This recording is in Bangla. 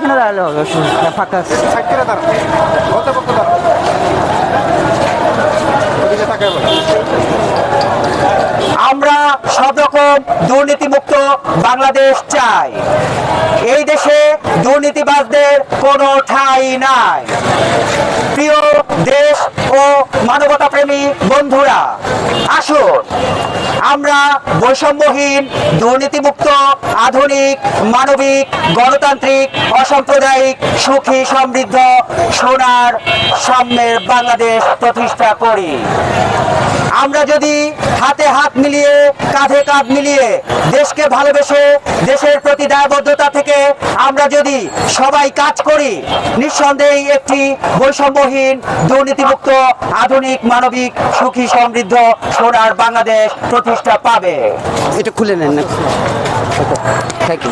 এখানে দাঁড়ালে হবে, ফাঁকা আছে। আমরা সব রকম দুর্নীতিমুক্ত বাংলাদেশ চাই। এই দেশে দুর্নীতিবাজদের কোনো ঠাঁই নাই। প্রিয় দেশ ও মানবতাপ্রেমী বন্ধুরা, আসুন আমরা বৈষম্যহীন, দুর্নীতিমুক্ত, আধুনিক, মানবিক, গণতান্ত্রিক, অসাম্প্রদায়িক, সুখী, সমৃদ্ধ, সোনার সাম্যের বাংলাদেশ প্রতিষ্ঠা করি। আমরা যদি হাতে হাত মিলিয়ে, কাঁধে কাঁধ মিলিয়ে, দেশকে ভালোবেসে, দেশের প্রতি দায়বদ্ধতা থেকে আমরা যদি সবাই কাজ করি, নিঃসন্দেহে একটি বৈষম্যহীন, দুর্নীতিমুক্ত, আধুনিক, মানবিক, সুখী, সমৃদ্ধ, সোনার বাংলাদেশ প্রতিষ্ঠা পাবে। এটা খুলে নেন না। Thank you.